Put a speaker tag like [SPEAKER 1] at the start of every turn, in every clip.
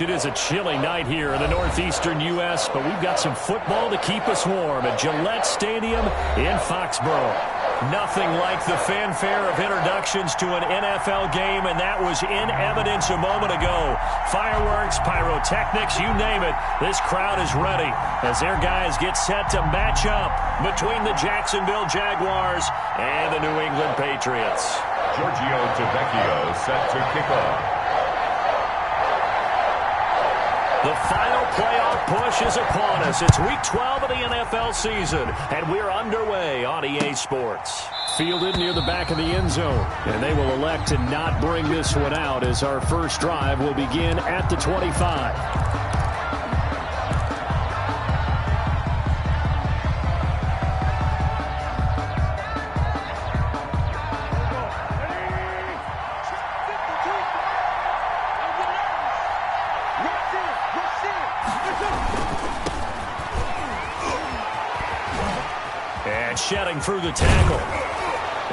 [SPEAKER 1] It is a chilly night here in the northeastern U.S., but we've got some football to keep us warm at Gillette Stadium in Foxborough. Nothing like the fanfare of introductions to an NFL game, and that was in evidence a moment ago. Fireworks, pyrotechnics, you name it. This crowd is ready as their guys get set to match up between the Jacksonville Jaguars and the New England Patriots.
[SPEAKER 2] Giorgio Tavecchio set to kick off.
[SPEAKER 1] The final playoff push is upon us. It's Week 12 of the NFL season, and we're underway on EA Sports. Fielded near the back of the end zone, and they will elect to not bring this one out as our first drive will begin at the 25. Shedding through the tackle.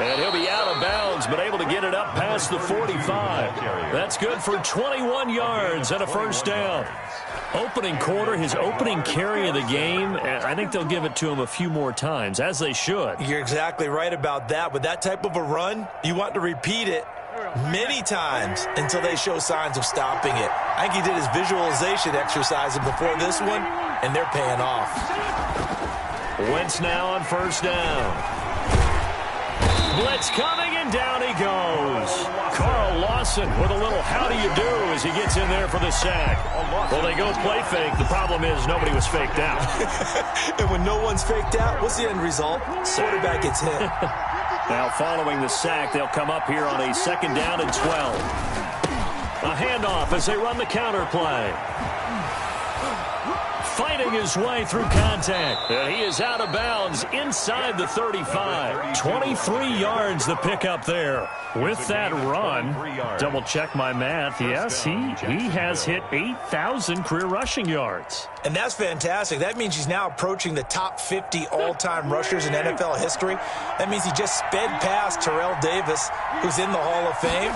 [SPEAKER 1] And he'll be out of bounds, but able to get it up past the 45. That's good for 21 yards and a first down. Opening quarter, his opening carry of the game, and I think they'll give it to him a few more times, as they should.
[SPEAKER 3] You're exactly right about that. With that type of a run, you want to repeat it many times until they show signs of stopping it. I think he did his visualization exercise before this one, and they're paying off.
[SPEAKER 1] Wentz now on first down. Blitz coming, and down he goes. Carl Lawson with a little how do you do as he gets in there for the sack. Well, they go play fake. The problem is nobody was faked out.
[SPEAKER 3] And when no one's faked out, what's the end result? Quarterback gets hit.
[SPEAKER 1] Now following the sack, they'll come up here on a second down and 12. A handoff as they run the counter play. Fighting his way through contact. And he is out of bounds inside the 35. 23 yards the pickup there. With that run, double check my math. Yes, he has hit 8,000 career rushing yards.
[SPEAKER 3] And that's fantastic. That means he's now approaching the top 50 all-time rushers in NFL history. That means he just sped past Terrell Davis, who's in the Hall of Fame.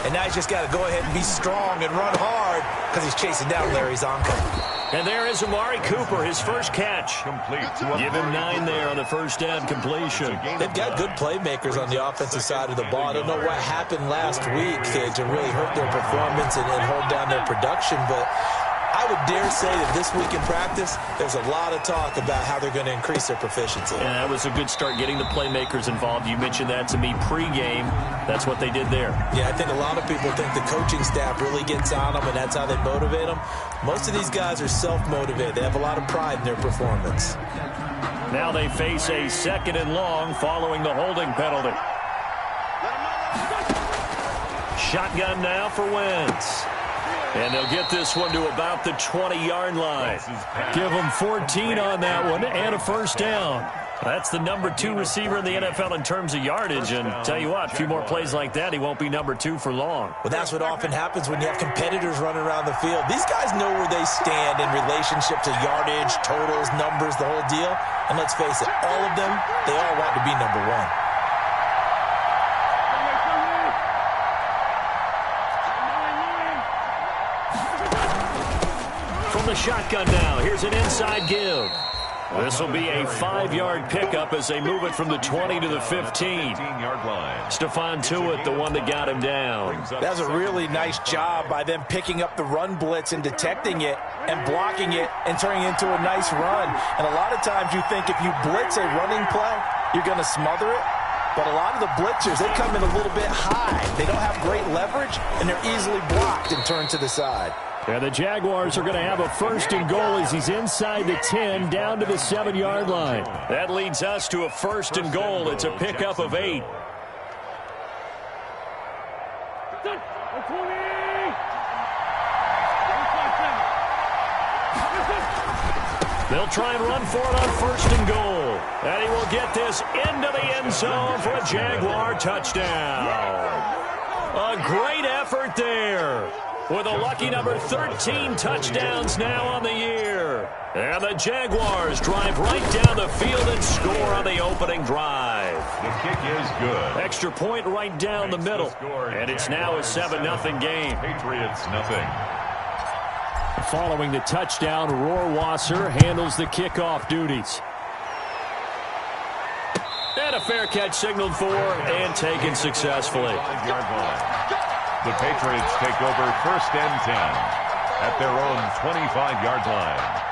[SPEAKER 3] And now he's just got to go ahead and be strong and run hard because he's chasing down Larry Zonka.
[SPEAKER 1] And there is Amari Cooper, his first catch. Give him 9 there on the first down completion.
[SPEAKER 3] They've got good playmakers on the offensive side of the ball. I don't know what happened last week to really hurt their performance and hold down their production, but I would dare say that this week in practice, there's a lot of talk about how they're going to increase their proficiency.
[SPEAKER 1] And that was a good start getting the playmakers involved. You mentioned that to me pregame. That's what they did there.
[SPEAKER 3] Yeah, I think a lot of people think the coaching staff really gets on them, and that's how they motivate them. Most of these guys are self-motivated. They have a lot of pride in their performance.
[SPEAKER 1] Now they face a second and long following the holding penalty. Shotgun now for Wentz. And they'll get this one to about the 20-yard line. Give them 14 on that one and a first down. That's the number 2 receiver in the NFL in terms of yardage. And tell you what, a few more plays like that, he won't be number 2 for long.
[SPEAKER 3] Well, that's what often happens when you have competitors running around the field. These guys know where they stand in relationship to yardage, totals, numbers, the whole deal. And let's face it, all of them, they all want to be number 1.
[SPEAKER 1] From the shotgun now, here's an inside give. This will be a 5-yard pickup as they move it from the 20 to the 15. Stephon Tuitt, the one that got him down.
[SPEAKER 3] That was a really nice job by them picking up the run blitz and detecting it and blocking it and turning it into a nice run. And a lot of times you think if you blitz a running play, you're going to smother it. But a lot of the blitzers, they come in a little bit high. They don't have great leverage, and they're easily blocked and turned to the side.
[SPEAKER 1] And the Jaguars are going to have a first and goal as he's inside the 10, down to the 7-yard line. That leads us to a first and goal. It's a pickup of 8. They'll try and run for it on first and goal. And he will get this into the end zone for a Jaguar touchdown. A great effort there, with a lucky number 13 touchdowns now on the year. And the Jaguars drive right down the field and score on the opening drive.
[SPEAKER 2] The kick is good.
[SPEAKER 1] Extra point right down the middle. And it's now a 7-0 game.
[SPEAKER 2] Patriots nothing.
[SPEAKER 1] Following the touchdown, Rohrwasser handles the kickoff duties. And a fair catch signaled for and taken successfully.
[SPEAKER 2] The Patriots take over 1st and 10 at their own 25-yard line.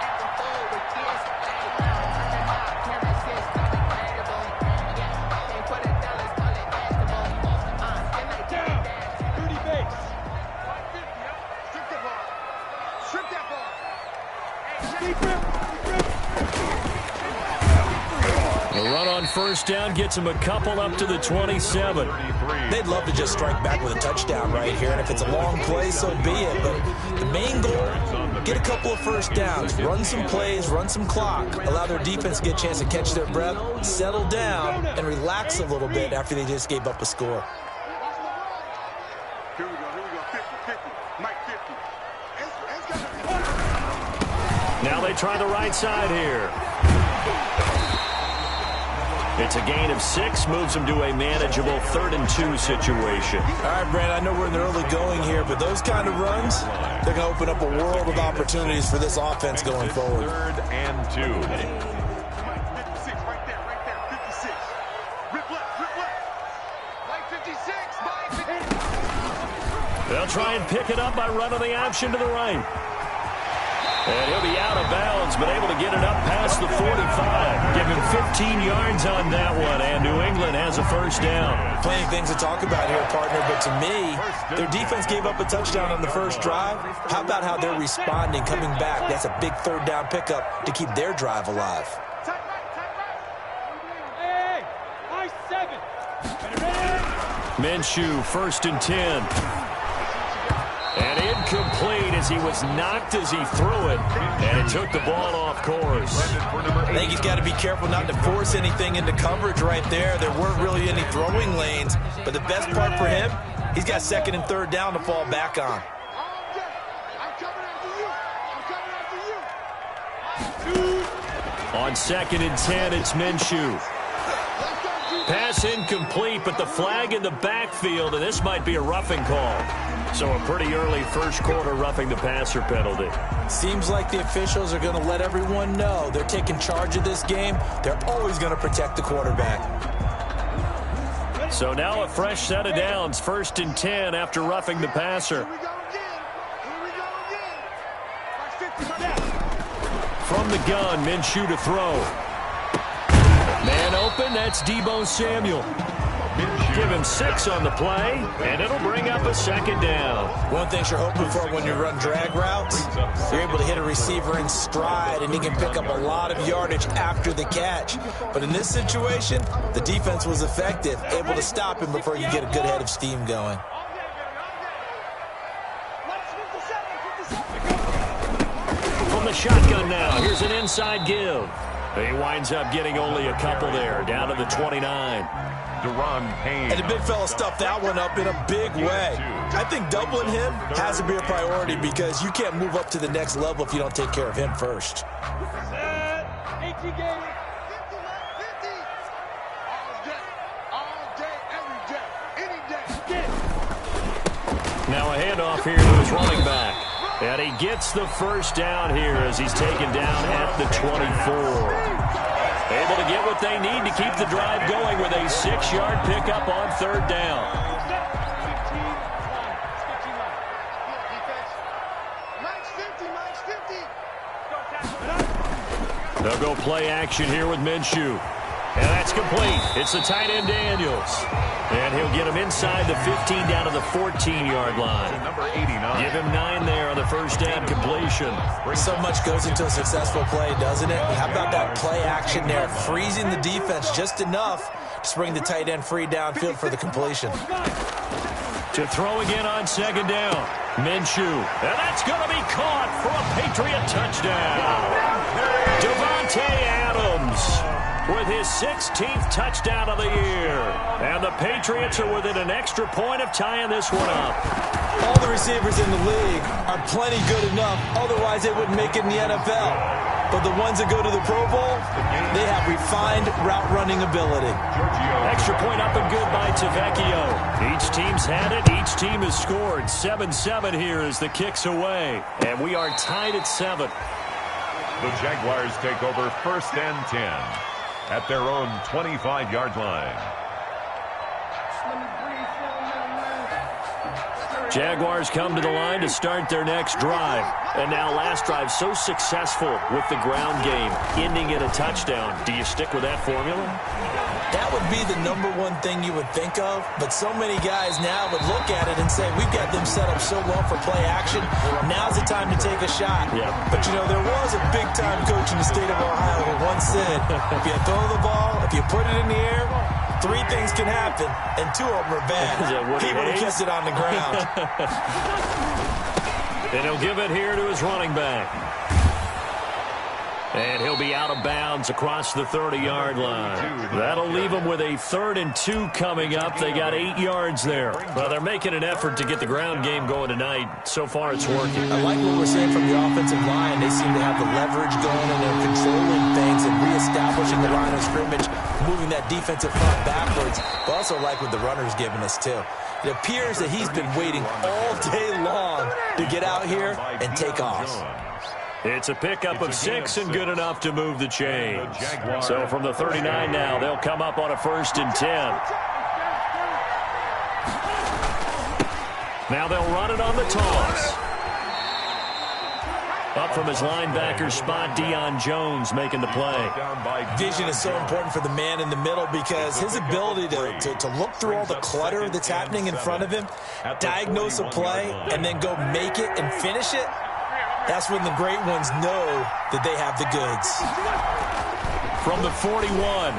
[SPEAKER 1] The run on 1st down gets him a couple up to the 27.
[SPEAKER 3] They'd love to just strike back with a touchdown right here, and if it's a long play, so be it. But the main goal, get a couple of 1st downs, run some plays, run some clock, allow their defense to get a chance to catch their breath, settle down, and relax a little bit after they just gave up a score.
[SPEAKER 4] Here we go, 50, Mike 50.
[SPEAKER 1] Now they try the right side here. It's a gain of 6, moves them to a manageable 3rd and 2 situation.
[SPEAKER 3] All right, Brandon, I know we're in the early going here, but those kind of runs, they're going to open up a world of opportunities for this offense going forward.
[SPEAKER 2] 3rd and 2.
[SPEAKER 4] 56, right there, 56. Rip left. Mike 56, Mike 56.
[SPEAKER 1] They'll try and pick it up by running the option to the right. And he'll be out of bounds, but able to get it up past the 45. Give him 15 yards on that one, and New England has a 1st down.
[SPEAKER 3] Plenty of things to talk about here, partner, but to me, their defense gave up a touchdown on the 1st drive. How about how they're responding, coming back? That's a big 3rd down pickup to keep their drive alive.
[SPEAKER 4] Hey, I-7.
[SPEAKER 1] Minshew, 1st and 10. And incomplete as he was knocked as he threw it. And it took the ball off course.
[SPEAKER 3] I think he's got to be careful not to force anything into coverage right there. There weren't really any throwing lanes. But the best part for him, he's got 2nd and 3rd down to fall back on.
[SPEAKER 1] On 2nd and 10, it's Minshew. Pass incomplete, but the flag in the backfield, and this might be a roughing call. So a pretty early 1st quarter roughing the passer penalty.
[SPEAKER 3] Seems like the officials are going to let everyone know they're taking charge of this game. They're always going to protect the quarterback.
[SPEAKER 1] So now a fresh set of downs, 1st and 10 after roughing the passer.
[SPEAKER 4] Here we go again.
[SPEAKER 1] From the gun, Minshew to throw. Man open, that's Deebo Samuel. Give him 6 on the play, and it'll bring up a 2nd down.
[SPEAKER 3] One thing you're hoping for when you run drag routes, you're able to hit a receiver in stride, and he can pick up a lot of yardage after the catch. But in this situation, the defense was effective, able to stop him before you get a good head of steam going.
[SPEAKER 1] From the shotgun now, here's an inside give. He winds up getting only a couple there, down to the 29.
[SPEAKER 3] And the big fella stuffed that one up in a big way. I think doubling him has to be a priority because you can't move up to the next level if you don't take care of him first.
[SPEAKER 1] Now a handoff here to his running back. And he gets the 1st down here as he's taken down at the 24. Able to get what they need to keep the drive going with a 6-yard pickup on 3rd down. They'll go play action here with Minshew. And that's complete. It's the tight end Daniels. And he'll get him inside the 15 down to the 14-yard line.
[SPEAKER 2] Number 89.
[SPEAKER 1] Give him 9 there on the 1st down completion.
[SPEAKER 3] So much goes into a successful play, doesn't it? How about that play action there, freezing the defense just enough to bring the tight end free downfield for the completion.
[SPEAKER 1] To throw again on 2nd down. Minshew. And that's going to be caught for a Patriot touchdown. Devontae Adams with his 16th touchdown of the year. And the Patriots are within an extra point of tying this one up.
[SPEAKER 3] All the receivers in the league are plenty good enough, otherwise they wouldn't make it in the NFL. but the ones that go to the Pro Bowl, they have refined route running ability.
[SPEAKER 1] Extra point up and good by Tavecchio. Each team's had it. Each team has scored. 7-7 here as the kick's away. And we are tied at 7.
[SPEAKER 2] The Jaguars take over 1st and 10 at their own 25-yard line.
[SPEAKER 1] Jaguars come to the line to start their next drive. And now last drive so successful with the ground game, ending in a touchdown. Do you stick with that formula?
[SPEAKER 3] That would be the number one thing you would think of, but so many guys now would look at it and say, we've got them set up so well for play action. Now's the time to take a shot.
[SPEAKER 1] Yeah.
[SPEAKER 3] But, you know, there was a big-time coach in the state of Ohio who once said, if you throw the ball, if you put it in the air, 3 things can happen, and 2 of them are bad. He would have kept it on the ground.
[SPEAKER 1] And he'll give it here to his running back. And he'll be out of bounds across the 30-yard line. That'll leave them with a 3rd and 2 coming up. They got 8 yards there. Well, they're making an effort to get the ground game going tonight. So far, it's working.
[SPEAKER 3] I like what we're seeing from the offensive line. They seem to have the leverage going, and they're controlling things and reestablishing the line of scrimmage, moving that defensive front backwards. But also like what the runner's giving us, too. It appears that he's been waiting all day long to get out here and take off.
[SPEAKER 1] It's a pickup of 6 and good enough to move the chains. So from the 39 now, they'll come up on a 1st and 10. Now they'll run it on the toss. Up from his linebacker spot, Deion Jones making the play.
[SPEAKER 3] Vision is so important for the man in the middle because his ability to look through all the clutter that's happening in front of him, diagnose a play, and then go make it and finish it, that's when the great ones know that they have the goods.
[SPEAKER 1] From the 41,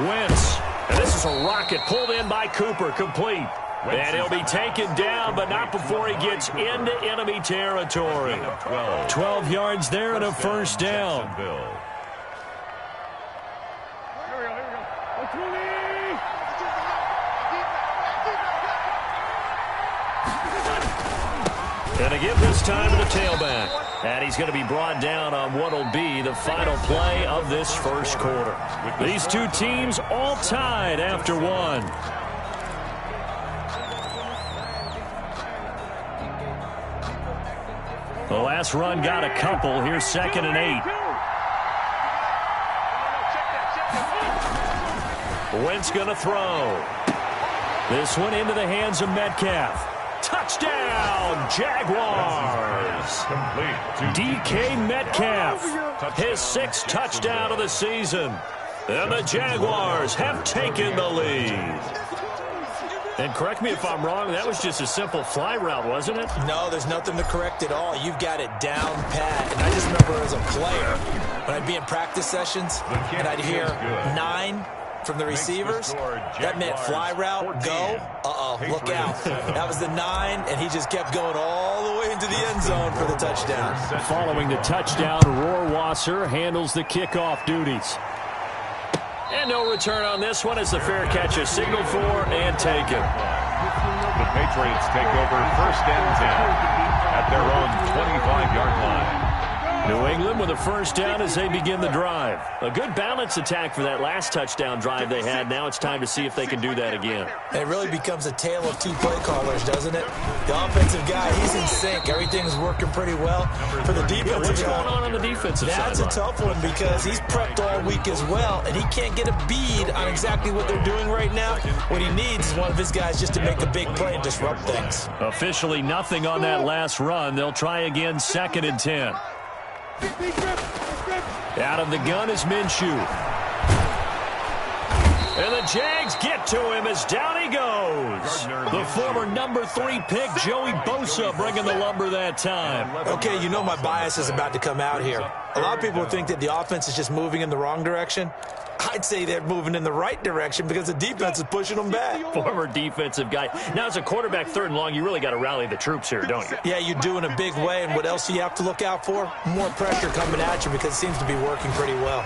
[SPEAKER 1] Wentz. And this is a rocket pulled in by Cooper, complete. And he'll be taken down, but not before he gets into enemy territory. 12 yards there and a 1st down. And again this time to the tailback. And he's going to be brought down on what will be the final play of this 1st quarter. These 2 teams all tied after 1. The last run got a couple. Here's 2nd and 8. Wentz going to throw. This one into the hands of Metcalf. Touchdown, Jaguars. DK Metcalf, his 6th touchdown of the season. And the Jaguars have taken the lead. And correct me if I'm wrong, that was just a simple fly route, wasn't it?
[SPEAKER 3] No, there's nothing to correct at all. You've got it down pat. And I just remember as a player, when I'd be in practice sessions, and I'd hear 9 from the receivers, that meant fly route, go, look out. That was the 9, and he just kept going all the way into the end zone for the touchdown.
[SPEAKER 1] Following the touchdown, Rohrwasser handles the kickoff duties. And no return on this one as the fair catch is signaled for and taken.
[SPEAKER 2] The Patriots take over 1st and 10 at their own 25-yard line.
[SPEAKER 1] New England with a 1st down as they begin the drive. A good balance attack for that last touchdown drive they had. Now it's time to see if they can do that again.
[SPEAKER 3] It really becomes a tale of 2 play callers, doesn't it? The offensive guy, he's in sync. Everything's working pretty well. For the defensive
[SPEAKER 1] What's
[SPEAKER 3] guy,
[SPEAKER 1] going on the defensive side?
[SPEAKER 3] that's a tough one because he's prepped all week as well, and he can't get a bead on exactly what they're doing right now. What he needs is one of his guys just to make a big play and disrupt things.
[SPEAKER 1] Officially nothing on that last run. They'll try again 2nd and 10. Out of the gun is Minshew. And the Jags get to him as down he goes. The former number 3 pick, Joey Bosa, bringing the lumber that time.
[SPEAKER 3] Okay, you know my bias is about to come out here. A lot of people think that the offense is just moving in the wrong direction. I'd say they're moving in the right direction because the defense is pushing them back.
[SPEAKER 1] Former defensive guy. Now, as a quarterback 3rd and long, you really got to rally the troops here, don't you?
[SPEAKER 3] Yeah, you do in a big way. And what else do you have to look out for? More pressure coming at you because it seems to be working pretty well.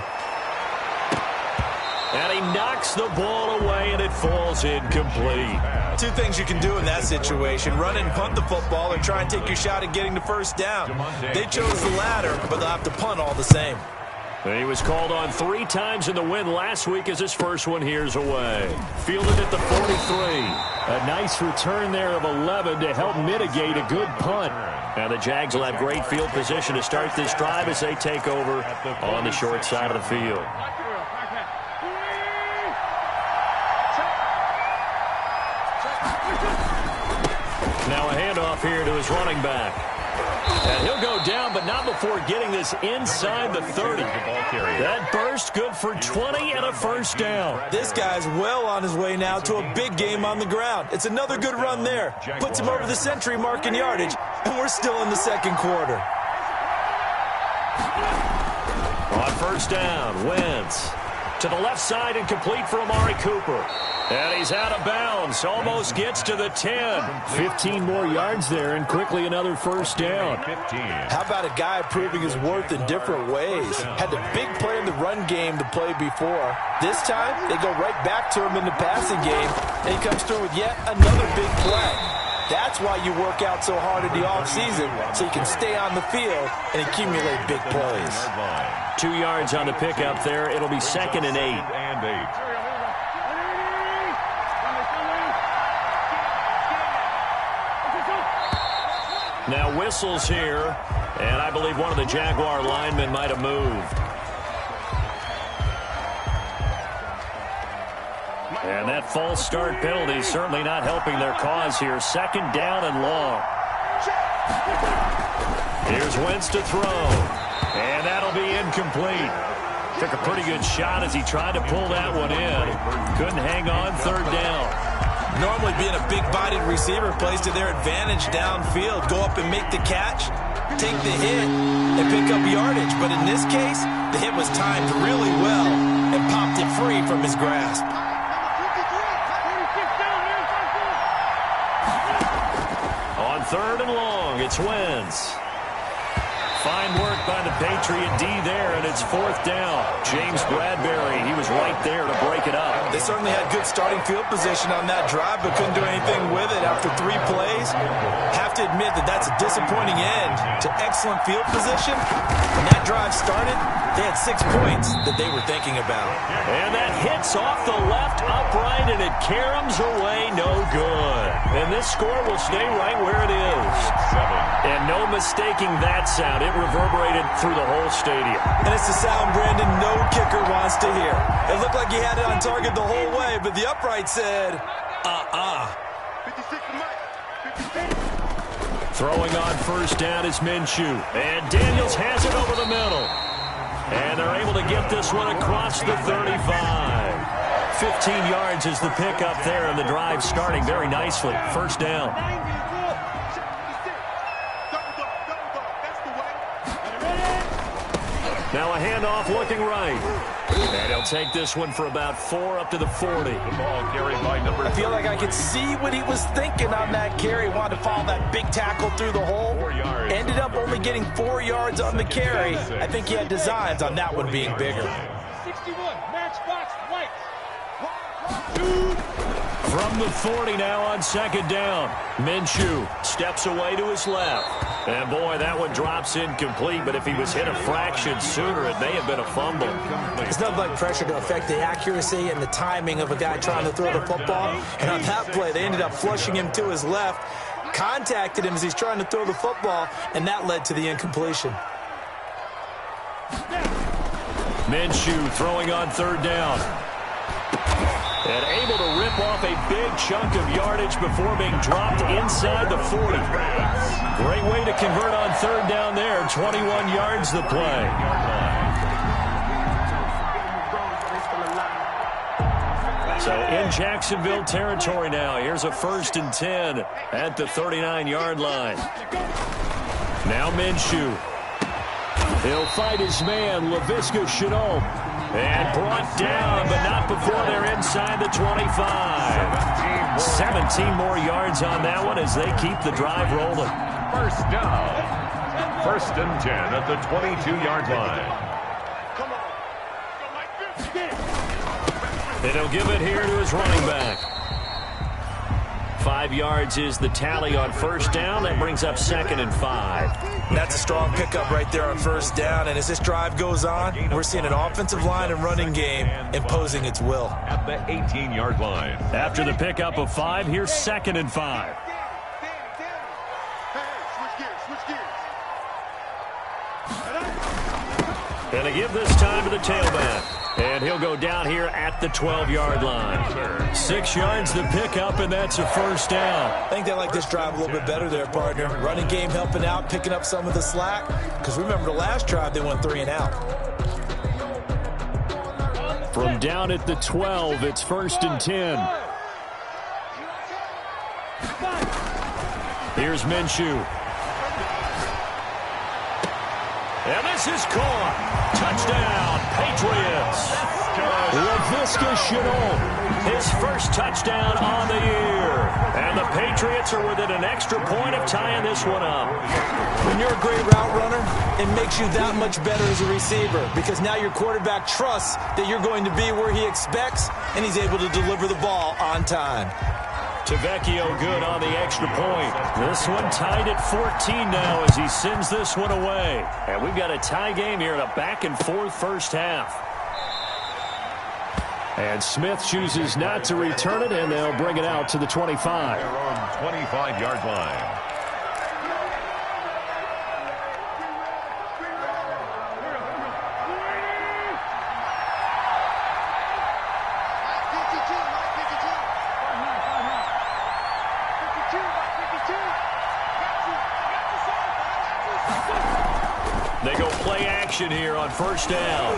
[SPEAKER 1] And he knocks the ball away, and it falls incomplete.
[SPEAKER 3] 2 things you can do in that situation. Run and punt the football or try and take your shot at getting the 1st down. They chose the latter, but they'll have to punt all the same.
[SPEAKER 1] He was called on 3 times in the win last week as his first one here's away. Fielded at the 43. A nice return there of 11 to help mitigate a good punt. Now the Jags will have great field position to start this drive as they take over on the short side of the field. Now a handoff here to his running back. And he'll go down, but not before getting this inside the 30. That burst good for 20 and a first down.
[SPEAKER 3] This guy's well on his way now to a big game on the ground. It's another good run there. Puts him over the century mark in yardage, and we're still in the second quarter.
[SPEAKER 1] On first down, Wentz to the left side and complete for Amari Cooper. And he's out of bounds. Almost gets to the 10. 15 more yards there and quickly another first down.
[SPEAKER 3] How about a guy proving his worth in different ways? Had the big play in the run game to play before. This time, they go right back to him in the passing game, and he comes through with yet another big play. That's why you work out so hard in the offseason, so you can stay on the field and accumulate big plays.
[SPEAKER 1] 2 yards on the pickup there. It'll be 2nd and 8. Now whistles here, and I believe one of the Jaguar linemen might have moved. And that false start penalty is certainly not helping their cause here. 2nd down and long. Here's Wentz to throw, and that'll be incomplete. Took a pretty good shot as he tried to pull that one in. Couldn't hang on 3rd down.
[SPEAKER 3] Normally being a big-bodied receiver plays to their advantage downfield. Go up and make the catch, take the hit, and pick up yardage. But in this case, the hit was timed really well and popped it free from his grasp.
[SPEAKER 1] On 3rd and long, it's Wentz. Fine work by the Patriot D there, and it's 4th down. James Bradbury, he was right there to break it up.
[SPEAKER 3] They certainly had good starting field position on that drive, but couldn't do anything with it after 3 plays. Have to admit that that's a disappointing end to excellent field position. When that drive started, they had 6 points that they were thinking about.
[SPEAKER 1] And that hits off the left upright, and it caroms away no good. And this score will stay right where it is. And no mistaking that sound. It reverberated through the whole stadium.
[SPEAKER 3] And it's the sound, Brandon, no kicker wants to hear. It looked like he had it on target the whole way, but the upright said,
[SPEAKER 4] 56 to Mike. 56.
[SPEAKER 1] Throwing on first down is Minshew. And Daniels has it over the middle. And they're able to get this one across the 35. 15 yards is the pickup there, and the drive starting very nicely. First down. Now a handoff looking right. And he'll take this one for about 4 up to the 40.
[SPEAKER 2] The ball carried by number 3.
[SPEAKER 3] I feel like I could see what he was thinking on that carry. Wanted to follow that big tackle through the hole.
[SPEAKER 2] 4 yards.
[SPEAKER 3] Ended up only getting 4 yards on the carry. I think he had designs on that one being bigger.
[SPEAKER 4] 61, matchbox, white.
[SPEAKER 1] From the 40 now on 2nd down. Minshew steps away to his left. And boy, that one drops incomplete, but if he was hit a fraction sooner, it may have been a fumble.
[SPEAKER 3] It's nothing like pressure to affect the accuracy and the timing of a guy trying to throw the football. And on that play, they ended up flushing him to his left, contacted him as he's trying to throw the football, and that led to the incompletion.
[SPEAKER 1] Minshew throwing on 3rd down. And able to rip off a big chunk of yardage before being dropped inside the 40. Great way to convert on 3rd down there. 21 yards the play. So in Jacksonville territory now. Here's a 1st and 10 at the 39-yard line. Now Minshew. He'll fight his man, Laviska Shenault. And brought down, but not before they're inside the 25. 17 more yards on that one as they keep the drive rolling.
[SPEAKER 2] First down. 1st and 10 at the 22-yard line.
[SPEAKER 1] And he'll give it here to his running back. 5 yards is the tally on 1st down. That brings up 2nd and 5.
[SPEAKER 3] That's a strong pickup right there on first down. And as this drive goes on, we're seeing an offensive line and running game imposing its will.
[SPEAKER 2] At the 18-yard line.
[SPEAKER 1] After the pickup of 5, here's 2nd and 5. And they give this time to the tailback. And he'll go down here at the 12-yard line. 6 yards the pickup, and that's a first down.
[SPEAKER 3] I think they like this drive a little bit better there, partner. Running game helping out, picking up some of the slack. Because remember the last drive, they went 3 and out.
[SPEAKER 1] From down at the 12, it's 1st and 10. Here's Minshew. And this is caught. Touchdown, Patriots. LaVisca Chenault, his first touchdown on the year. And the Patriots are within an extra point of tying this one up.
[SPEAKER 3] When you're a great route runner, it makes you that much better as a receiver because now your quarterback trusts that you're going to be where he expects, and he's able to deliver the ball on time.
[SPEAKER 1] Tavecchio good on the extra point. This one tied at 14 now as he sends this one away. And we've got a tie game here in a back-and-forth first half. And Smith chooses not to return it, and they'll bring it out to the 25.
[SPEAKER 2] Their own 25-yard line.
[SPEAKER 1] They go play action here on first down.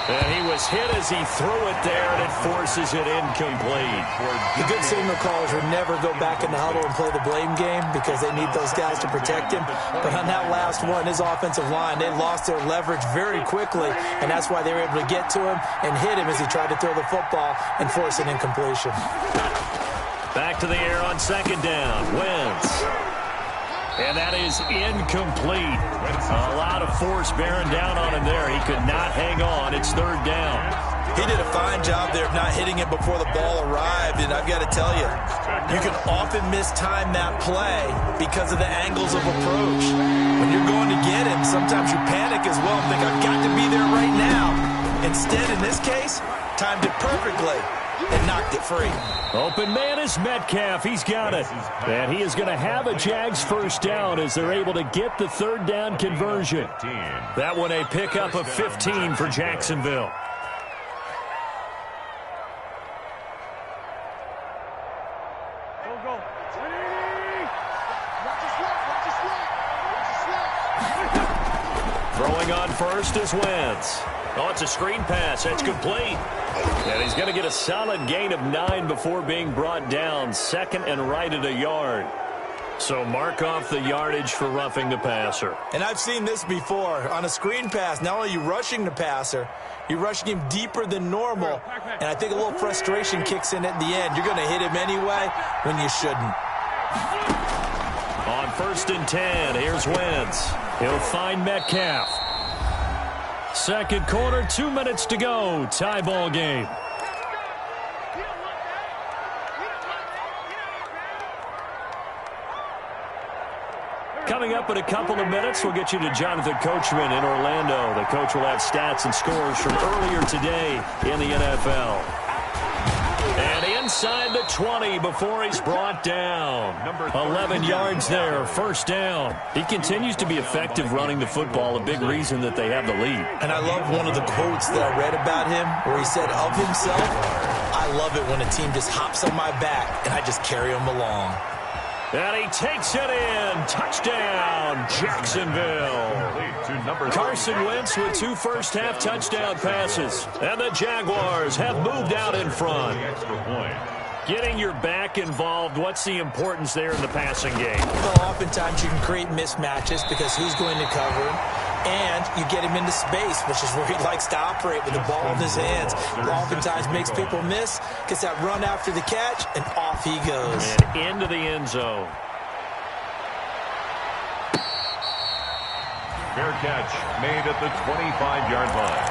[SPEAKER 1] And he was hit as he threw it there, and it forces it incomplete.
[SPEAKER 3] The good signal callers would never go back in the huddle and play the blame game because they need those guys to protect him. But on that last one, his offensive line, they lost their leverage very quickly, and that's why they were able to get to him and hit him as he tried to throw the football and force an incompletion.
[SPEAKER 1] Back to the air on 2nd down. Wentz. And that is incomplete. A lot of force bearing down on him there. He could not hang on. It's 3rd down.
[SPEAKER 3] He did a fine job there of not hitting it before the ball arrived, and I've got to tell you, you can often mistime that play because of the angles of approach. When you're going to get him, sometimes you panic as well and think, I've got to be there right now. Instead, in this case, timed it perfectly and knocked it free.
[SPEAKER 1] Open man is Metcalf. He's got it. And he is going to have a Jags first down as they're able to get the 3rd down conversion. That one a pickup of 15 for Jacksonville. Throwing on first is Wentz. Oh, it's a screen pass. That's complete. And he's going to get a solid gain of 9 before being brought down. 2nd and right at a yard. So mark off the yardage for roughing the passer.
[SPEAKER 3] And I've seen this before. On a screen pass, not only are you rushing the passer, you're rushing him deeper than normal. And I think a little frustration kicks in at the end. You're going to hit him anyway when you shouldn't.
[SPEAKER 1] On 1st and 10, here's Wentz. He'll find Metcalf. 2nd quarter, 2 minutes to go. Tie ball game. Coming up in a couple of minutes, we'll get you to Jonathan Coachman in Orlando. The coach will have stats and scores from earlier today in the NFL. And inside the 20 before he's brought down. 11 yards there, first down. He continues to be effective running the football, a big reason that they have the lead.
[SPEAKER 3] And I love one of the quotes that I read about him where he said of himself, I love it when a team just hops on my back and I just carry them along.
[SPEAKER 1] And he takes it in. Touchdown, Jacksonville. Carson Wentz with 2 first-half touchdown passes. And the Jaguars have moved out in front. Getting your back involved, what's the importance there in the passing game?
[SPEAKER 3] Well, oftentimes you can create mismatches because who's going to cover him? And you get him into space, which is where he likes to operate with the ball in his hands. It oftentimes makes people miss, gets that run after the catch, and off he goes.
[SPEAKER 1] And into the end zone.
[SPEAKER 2] Fair catch made at the 25-yard line.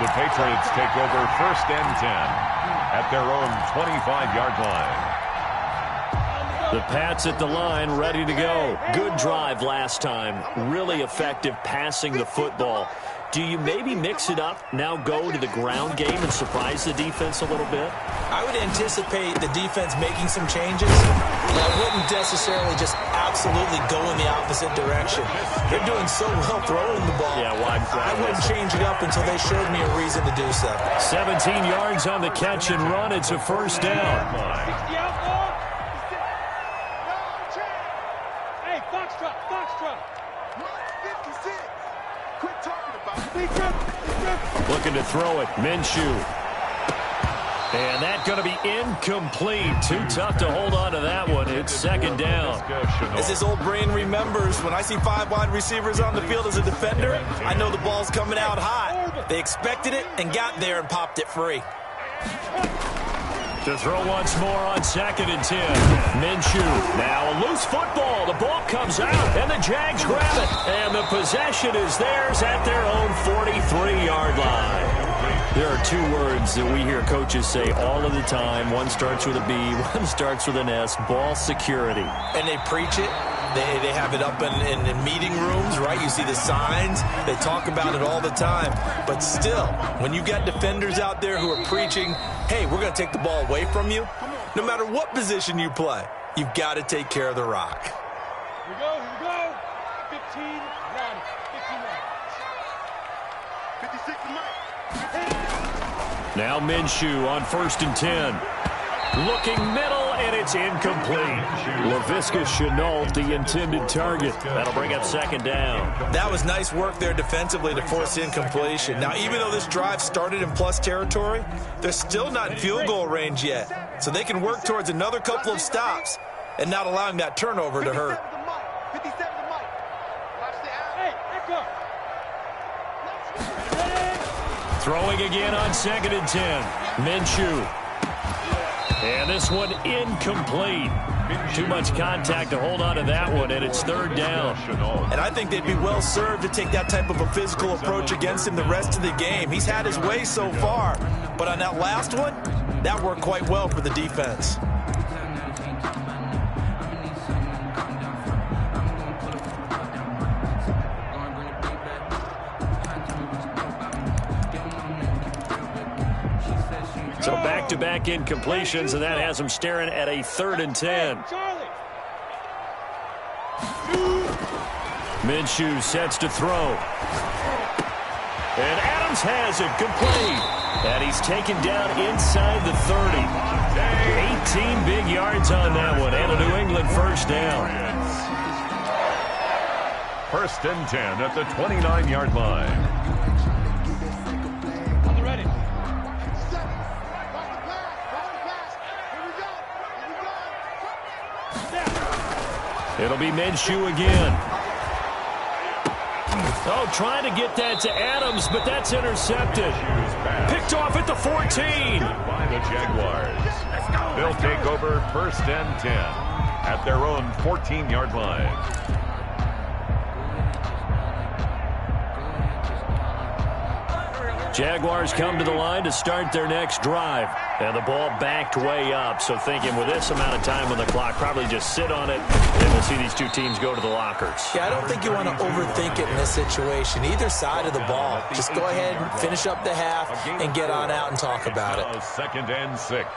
[SPEAKER 2] The Patriots take over 1st and 10 at their own 25-yard line.
[SPEAKER 1] The Pats at the line, ready to go. Good drive last time. Really effective passing the football. Do you maybe mix it up, now go to the ground game and surprise the defense a little bit?
[SPEAKER 3] I would anticipate the defense making some changes, but I wouldn't necessarily just absolutely go in the opposite direction. They're doing so well throwing the ball.
[SPEAKER 1] Yeah, I
[SPEAKER 3] wouldn't change it up until they showed me a reason to do so.
[SPEAKER 1] 17 yards on the catch and run. It's a first down.
[SPEAKER 4] Hey, Foxtrot, Foxtrot. 56. Quit talking about it.
[SPEAKER 1] Looking to throw it. Minshew. And that's going to be incomplete. Too tough to hold on to that one. It's second down.
[SPEAKER 3] As his old brain remembers, when I see 5 wide receivers on the field as a defender, I know the ball's coming out hot. They expected it and got there and popped it free.
[SPEAKER 1] To throw once more on 2nd and 10. Minshew. Now a loose football. The ball comes out, and the Jags grab it. And the possession is theirs at their own 43-yard line. There are 2 words that we hear coaches say all of the time. One starts with a B, one starts with an S. Ball security.
[SPEAKER 3] And they preach it. They have it up in meeting rooms, right? You see the signs. They talk about it all the time. But still, when you got defenders out there who are preaching, hey, we're going to take the ball away from you, no matter what position you play, you've got to take care of the rock.
[SPEAKER 4] Here we go. 15 run. 15 run. 56 to Mike.
[SPEAKER 1] Now Minshew on 1st and 10. Looking middle, and it's incomplete. Laviska Shenault, the intended target. That'll bring up 2nd down.
[SPEAKER 3] That was nice work there defensively to force incompletion. Now, even though this drive started in plus territory, they're still not in field goal range yet. So they can work towards another couple of stops and not allowing that turnover to hurt.
[SPEAKER 4] 57 to Mike. Hey, echo.
[SPEAKER 1] Throwing again on 2nd and 10. Minshew. And this one incomplete. Too much contact to hold on to that one, and it's 3rd down.
[SPEAKER 3] And I think they'd be well served to take that type of a physical approach against him the rest of the game. He's had his way so far, but on that last one, that worked quite well for the defense.
[SPEAKER 1] So back-to-back incompletions, and that has them staring at a 3rd and 10. Minshew sets to throw. And Adams has it complete. And he's taken down inside the 30. 18 big yards on that one, and a New England first down.
[SPEAKER 2] 1st and 10 at the 29-yard line.
[SPEAKER 1] It'll be Minshew again. Oh, trying to get that to Adams, but that's intercepted. Picked off at the 14.
[SPEAKER 2] By the Jaguars. They'll take over 1st and 10 at their own 14-yard line.
[SPEAKER 1] Jaguars come to the line to start their next drive. And the ball backed way up. So thinking with this amount of time on the clock, probably just sit on it. And we'll see these 2 teams go to the lockers.
[SPEAKER 3] Yeah, I don't think you want to overthink it in this situation. Either side of the ball. Just go ahead and finish up the half and get on out and talk about it.
[SPEAKER 2] 2nd and 6.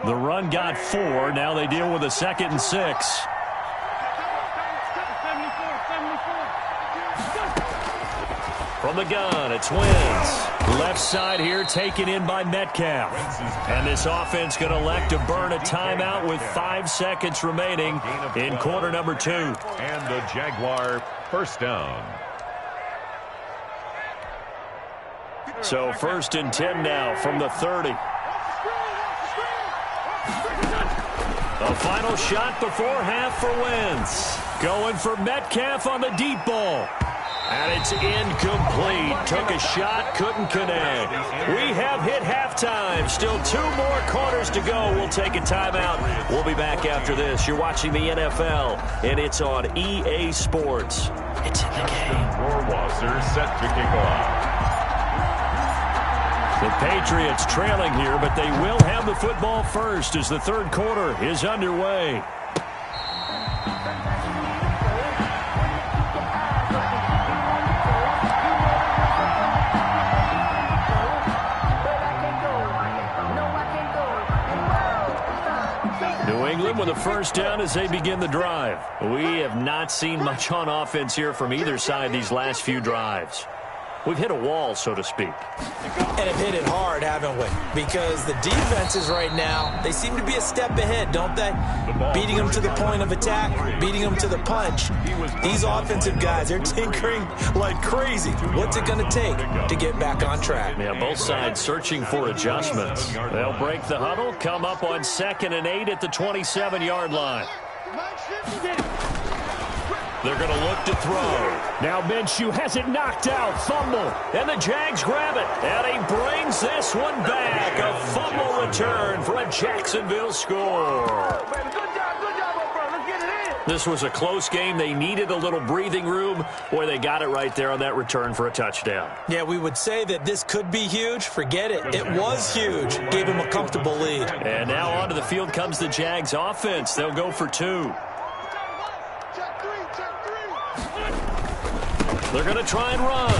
[SPEAKER 1] The run got 4. Now they deal with a 2nd and 6. From the gun, it's Wentz. Left side here taken in by Metcalf. And this offense going to elect to burn a timeout with 5 seconds remaining in quarter number 2.
[SPEAKER 2] And the Jaguar first down.
[SPEAKER 1] So 1st and 10 now from the 30. A final shot before half for Wentz. Going for Metcalf on the deep ball. And it's incomplete. Took a shot, couldn't connect. We have hit halftime. Still 2 more quarters to go. We'll take a timeout. We'll be back after this. You're watching the NFL, and it's on EA Sports. It's in the game.
[SPEAKER 2] Rohrwasser set to kick off.
[SPEAKER 1] The Patriots trailing here, but they will have the football first as the third quarter is underway. New England with a first down as they begin the drive. We have not seen much on offense here from either side these last few drives. We've hit a wall, so to speak.
[SPEAKER 3] And have hit it hard, haven't we? Because the defenses right now, they seem to be a step ahead, don't they? Beating them to the point of attack, beating them to the punch. These offensive guys, they're tinkering like crazy. What's it going to take to get back on track?
[SPEAKER 1] Yeah, both sides searching for adjustments. They'll break the huddle, come up on 2nd and 8 at the 27-yard line. They're going to look to throw. Now Minshew has it knocked out. Fumble. And the Jags grab it. And he brings this one back. A fumble return for a Jacksonville score. This was a close game. They needed a little breathing room. Boy, they got it right there on that return for a touchdown.
[SPEAKER 3] Yeah, we would say that this could be huge. Forget it. It was huge. Gave him a comfortable lead.
[SPEAKER 1] And now onto the field comes the Jags offense. They'll go for 2. They're going to try and run.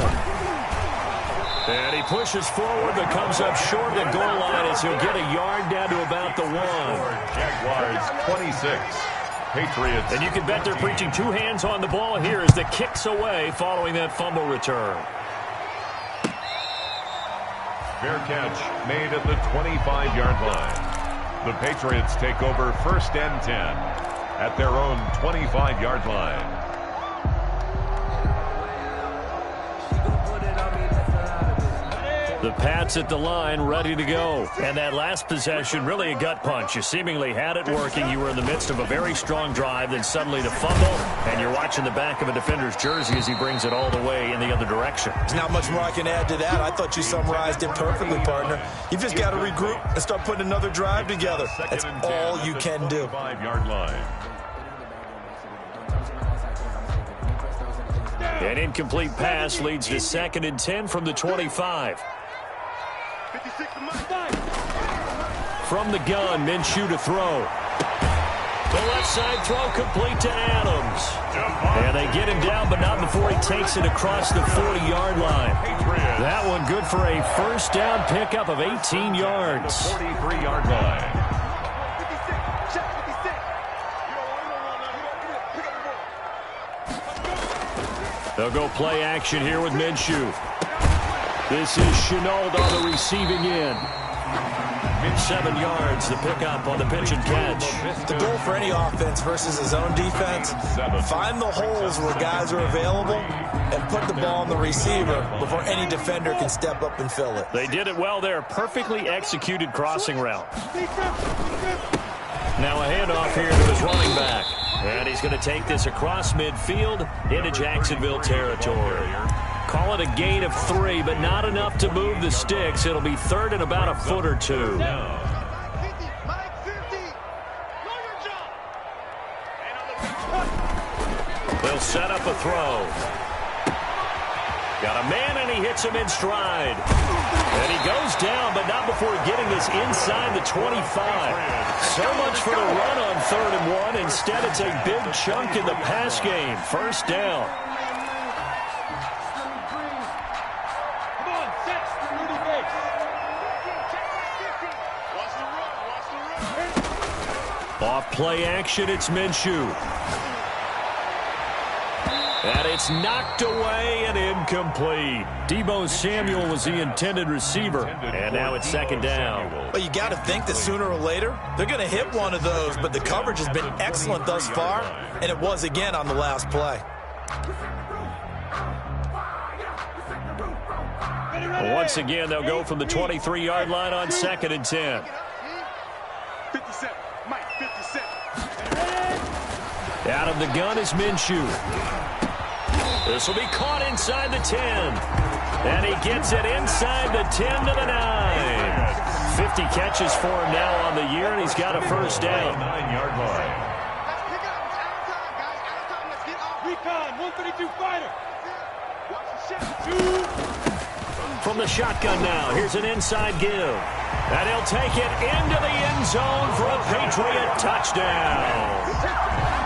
[SPEAKER 1] And he pushes forward but comes up short of the goal line as he'll get a yard down to about the 1.
[SPEAKER 2] Jaguars 26. Patriots.
[SPEAKER 1] And you can bet they're preaching 2 hands on the ball here as the kick's away following that fumble return.
[SPEAKER 2] Fair catch made at the 25-yard line. The Patriots take over 1st and 10 at their own 25-yard line.
[SPEAKER 1] The Pats at the line, ready to go. And that last possession, really a gut punch. You seemingly had it working. You were in the midst of a very strong drive, then suddenly the fumble, and you're watching the back of a defender's jersey as he brings it all the way in the other direction.
[SPEAKER 3] There's not much more I can add to that. I thought you summarized it perfectly, partner. You've just got to regroup and start putting another drive together. That's all you can do.
[SPEAKER 2] 5-yard line.
[SPEAKER 1] An incomplete pass leads to 2nd and 10 from the 25. From the gun, Minshew to throw. The left side throw complete to Adams. And they get him down, but not before he takes it across the 40-yard line. That one good for a first down pickup of 18 yards.
[SPEAKER 2] 43-yard line.
[SPEAKER 1] They'll go play action here with Minshew. This is Chenault on the receiving end. 7 yards, the pickup on the pitch and catch.
[SPEAKER 3] The goal for any offense versus his own defense, find the holes where guys are available and put the ball on the receiver before any defender can step up and fill it.
[SPEAKER 1] They did it well there. Perfectly executed crossing route. Now a handoff here to his running back. And he's going to take this across midfield into Jacksonville territory. Call it a gain of 3, but not enough to move the sticks. It'll be 3rd and about a foot or 2. They'll set up a throw. Got a man, and he hits him in stride. And he goes down, but not before getting this inside the 25. So much for the run on 3rd and 1. Instead, it's a big chunk in the pass game. First down. Off play action, it's Minshew. And it's knocked away and incomplete. Deebo Samuel was the intended receiver. And now it's 2nd down.
[SPEAKER 3] Well, you got to think that sooner or later, they're going to hit one of those, but the coverage has been excellent thus far, and it was again on the last play.
[SPEAKER 1] Well, once again, they'll go from the 23-yard line on 2nd and 10.
[SPEAKER 4] 57, Mike, 57.
[SPEAKER 1] Out of the gun is Minshew. This will be caught inside the 10. And he gets it inside the 10 to the 9. 50 catches for him now on the year, and he's got a first down.
[SPEAKER 2] 9-yard line.
[SPEAKER 4] Recon, 132 fighter. Watch the shot. 2.
[SPEAKER 1] From the shotgun now, here's an inside give. And he'll take it into the end zone for a Patriot touchdown.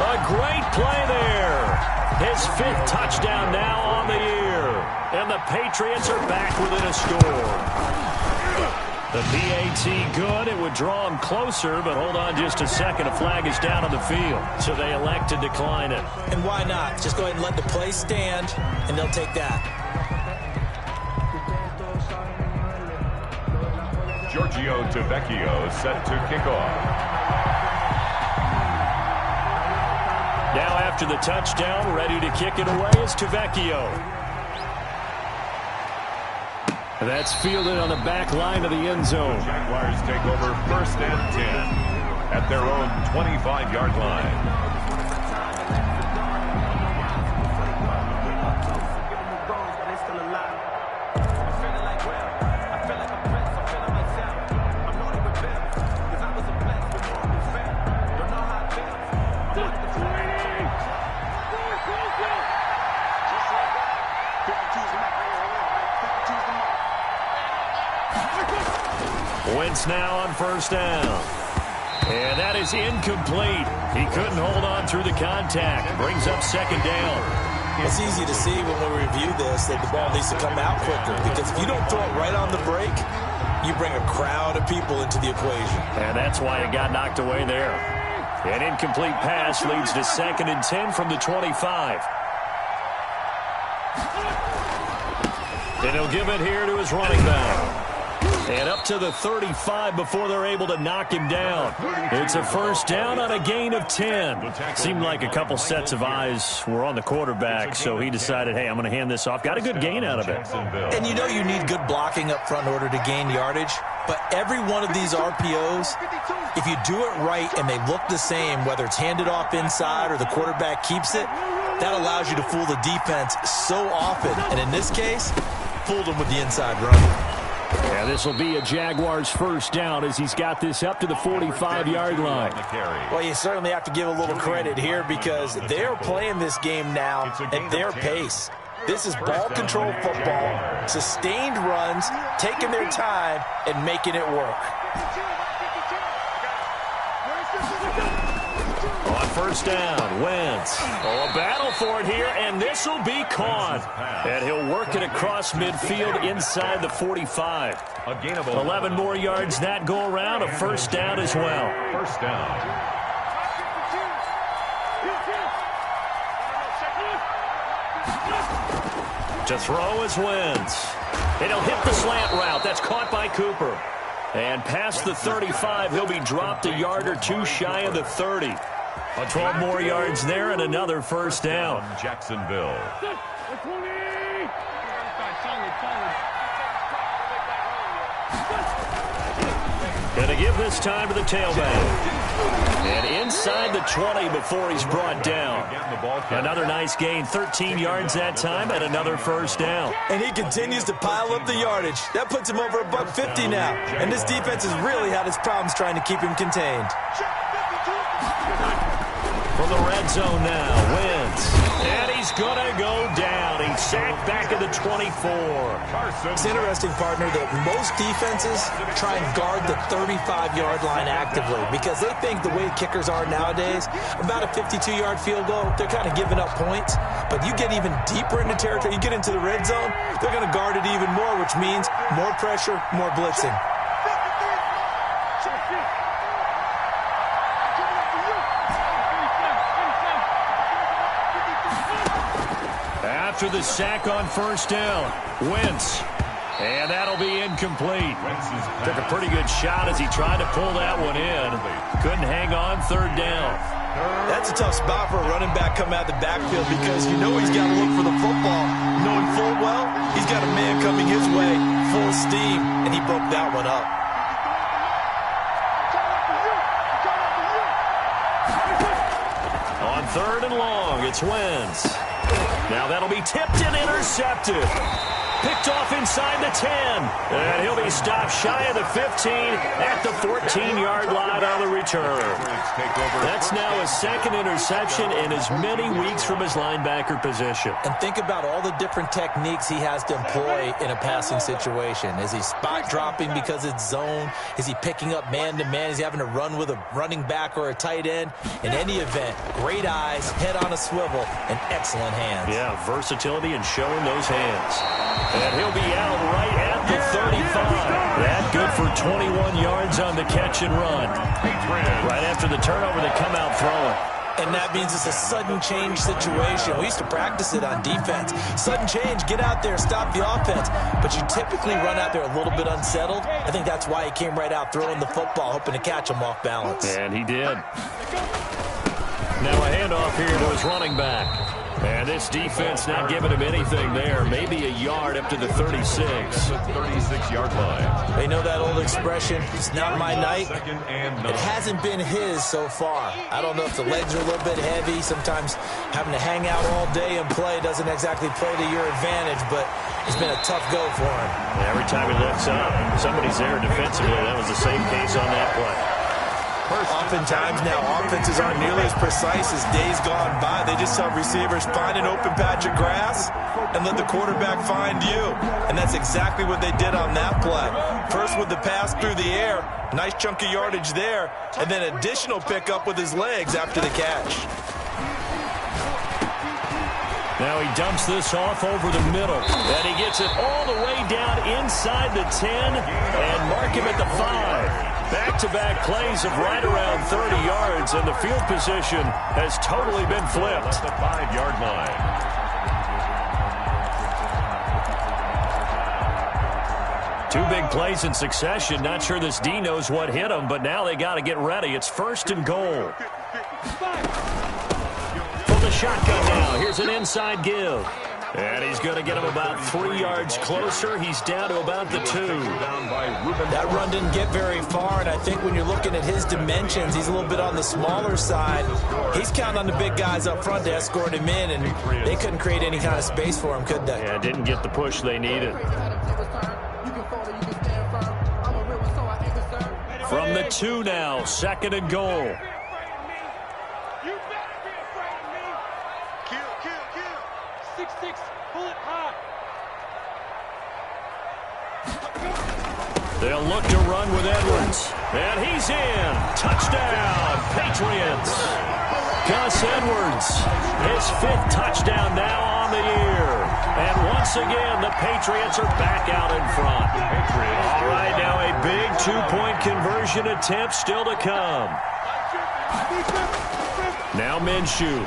[SPEAKER 1] A great play there. His 5th touchdown now on the year. And the Patriots are back within a score. The PAT good. It would draw him closer, but hold on just a second. A flag is down on the field, so they elect to decline it.
[SPEAKER 3] And why not? Just go ahead and let the play stand, and they'll take that.
[SPEAKER 2] Giorgio Tavecchio set to kick off.
[SPEAKER 1] Now after the touchdown, ready to kick it away is Tavecchio. That's fielded on the back line of the end zone.
[SPEAKER 2] The Jaguars take over 1st and 10 at their own 25-yard line.
[SPEAKER 1] Wentz now on 1st down. And that is incomplete. He couldn't hold on through the contact. Brings up 2nd down.
[SPEAKER 3] It's easy to see when we review this that the ball needs to come out quicker, because if you don't throw it right on the break, you bring a crowd of people into the equation.
[SPEAKER 1] And that's why it got knocked away there. An incomplete pass leads to 2nd and 10 from the 25. And he'll give it here to his running back. And up to the 35 before they're able to knock him down. It's a 1st down on a gain of 10. Seemed like a couple sets of eyes were on the quarterback, so he decided, hey, I'm going to hand this off. Got a good gain out of it.
[SPEAKER 3] And you know you need good blocking up front in order to gain yardage, but every one of these RPOs, if you do it right and they look the same, whether it's handed off inside or the quarterback keeps it, that allows you to fool the defense so often. And in this case, fooled them with the inside run.
[SPEAKER 1] Yeah, this will be a Jaguars 1st down as he's got this up to the 45-yard line.
[SPEAKER 3] Well, you certainly have to give a little credit here because they're playing this game now at their pace. This is ball control football, sustained runs, taking their time and making it work.
[SPEAKER 1] On 1st down, Wentz. Oh, a battle for it here, and this will be caught. And he'll work it across midfield inside the 45. 11 more yards that go around, a 1st down as well.
[SPEAKER 2] 1st down.
[SPEAKER 1] To throw is Wentz. And he'll hit the slant route. That's caught by Cooper. And past the 35, he'll be dropped a yard or two shy of the 30. 12 more yards there and another 1st down.
[SPEAKER 2] Jacksonville.
[SPEAKER 1] Gonna give this time to the tailback. And inside the 20 before he's brought down. Another nice gain, 13 yards that time, and another 1st down.
[SPEAKER 3] And he continues to pile up the yardage. That puts him over $150 now. And this defense has really had its problems trying to keep him contained.
[SPEAKER 1] From the red zone now, Wentz. And he's going to go down. He's sacked back at the 24.
[SPEAKER 3] It's interesting, partner, that most defenses try and guard the 35-yard line actively because they think the way kickers are nowadays, about a 52-yard field goal, they're kind of giving up points. But you get even deeper into territory, you get into the red zone, they're going to guard it even more, which means more pressure, more blitzing.
[SPEAKER 1] After the sack on 1st down, Wentz. And that'll be incomplete. Took a pretty good shot as he tried to pull that one in. Couldn't hang on 3rd down.
[SPEAKER 3] That's a tough spot for a running back coming out of the backfield because you know he's got to look for the football. Knowing full well, he's got a man coming his way, full steam, and he broke that one up.
[SPEAKER 1] On 3rd and long, it's Wentz. Now that'll be tipped and intercepted. Picked off inside the 10. And he'll be stopped shy of the 15 at the 14-yard line on the return. That's now his second interception in as many weeks from his linebacker position.
[SPEAKER 3] And think about all the different techniques he has to employ in a passing situation. Is he spot dropping because it's zone? Is he picking up man-to-man? Is he having to run with a running back or a tight end? In any event, great eyes, head on a swivel, and excellent hands.
[SPEAKER 1] Yeah, versatility and showing those hands. And he'll be out right at the 35. That good for 21 yards on the catch and run. Right after the turnover, they come out throwing.
[SPEAKER 3] And that means it's a sudden change situation. We used to practice it on defense. Sudden change, get out there, stop the offense. But you typically run out there a little bit unsettled. I think that's why he came right out throwing the football, hoping to catch him off balance.
[SPEAKER 1] And he did. Now a handoff here to his running back. And this defense not giving him anything there. Maybe a yard up to the 36.
[SPEAKER 2] 36-yard line.
[SPEAKER 3] They know that old expression, it's not my night. It hasn't been his so far. I don't know if the legs are a little bit heavy. Sometimes having to hang out all day and play doesn't exactly play to your advantage, but it's been a tough go for him.
[SPEAKER 1] Every time he looks up, somebody's there defensively. That was the same case on that play.
[SPEAKER 3] Oftentimes now offenses aren't nearly as precise as days gone by. They just tell receivers, find an open patch of grass and let the quarterback find you. And that's exactly what they did on that play. First with the pass through the air, nice chunk of yardage there, and then additional pickup with his legs after the catch.
[SPEAKER 1] Now he dumps this off over the middle, and he gets it all the way down inside the 10 and mark him at the 5. Back-to-back plays of right around 30 yards, and the field position has totally been flipped.
[SPEAKER 2] The 5-yard line.
[SPEAKER 1] Two big plays in succession. Not sure this D knows what hit him, but now they got to get ready. It's 1st and goal. From the shotgun now, here's an inside give. And he's going to get him about 3 yards closer. He's down to about the 2.
[SPEAKER 3] That run didn't get very far, and I think when you're looking at his dimensions, he's a little bit on the smaller side. He's counting on the big guys up front to escort him in, and they couldn't create any kind of space for him, could they?
[SPEAKER 1] Yeah, didn't get the push they needed. From the 2 now, 2nd and goal. They'll look to run with Edwards. And he's in. Touchdown, Patriots. Gus Edwards, his 5th touchdown now on the year. And once again, the Patriots are back out in front. All right, now a big 2-point conversion attempt still to come. Now Minshew.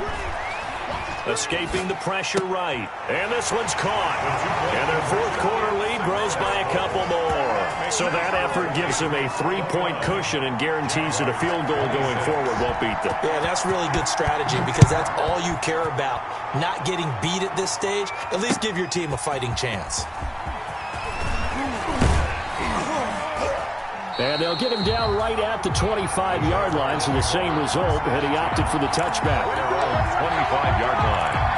[SPEAKER 1] Escaping the pressure right. And this one's caught. And their 4th quarter lead grows by a couple more. So that effort gives them a 3-point cushion and guarantees that a field goal going forward won't beat them.
[SPEAKER 3] Yeah, that's really good strategy because that's all you care about. Not getting beat at this stage. At least give your team a fighting chance.
[SPEAKER 1] And they'll get him down right at the 25-yard line, so the same result, and he opted for the touchback.
[SPEAKER 2] 25-yard line.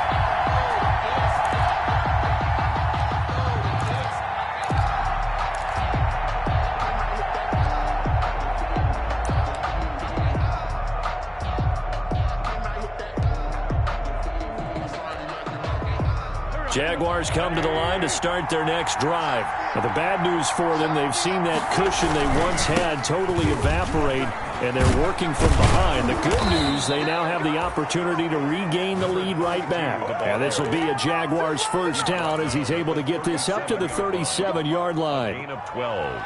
[SPEAKER 1] Jaguars come to the line to start their next drive. Now, the bad news for them, they've seen that cushion they once had totally evaporate, and they're working from behind. The good news, they now have the opportunity to regain the lead right back. And this will be a Jaguars first down as he's able to get this up to the 37-yard line.
[SPEAKER 2] Gain of 12.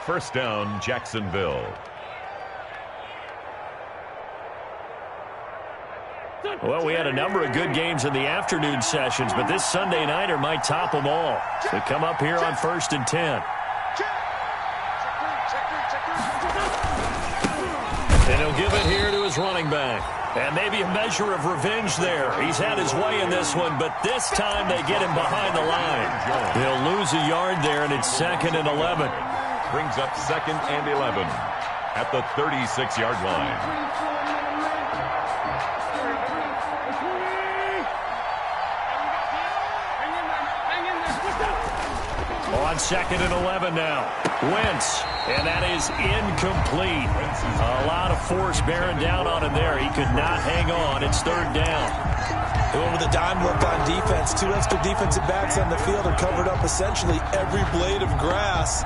[SPEAKER 2] First down, Jacksonville.
[SPEAKER 1] Well, we had a number of good games in the afternoon sessions, but this Sunday nighter might top them all. They come up here on 1st and 10. And he'll give it here to his running back. And maybe a measure of revenge there. He's had his way in this one, but this time they get him behind the line. He'll lose a yard there, and it's 2nd and 11.
[SPEAKER 2] Brings up 2nd and 11 at the 36-yard line.
[SPEAKER 1] On 2nd and 11 now. Wentz, and that is incomplete. A lot of force bearing down on him there. He could not hang on. It's 3rd down.
[SPEAKER 3] They went with a dime look on defense. 2 extra defensive backs on the field and covered up essentially every blade of grass.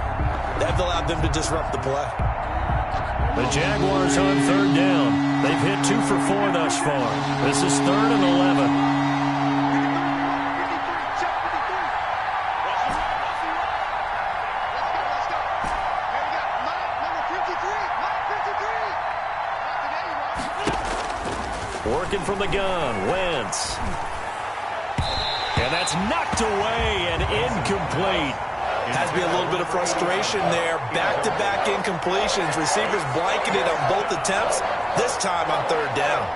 [SPEAKER 3] That allowed them to disrupt the play.
[SPEAKER 1] The Jaguars on 3rd down. They've hit 2 for 4 thus far. This is 3rd and 11. Working from the gun, Wentz. And that's knocked away and incomplete.
[SPEAKER 3] Has to be a little bit of frustration there. Back-to-back incompletions. Receivers blanketed on both attempts, this time on 3rd down.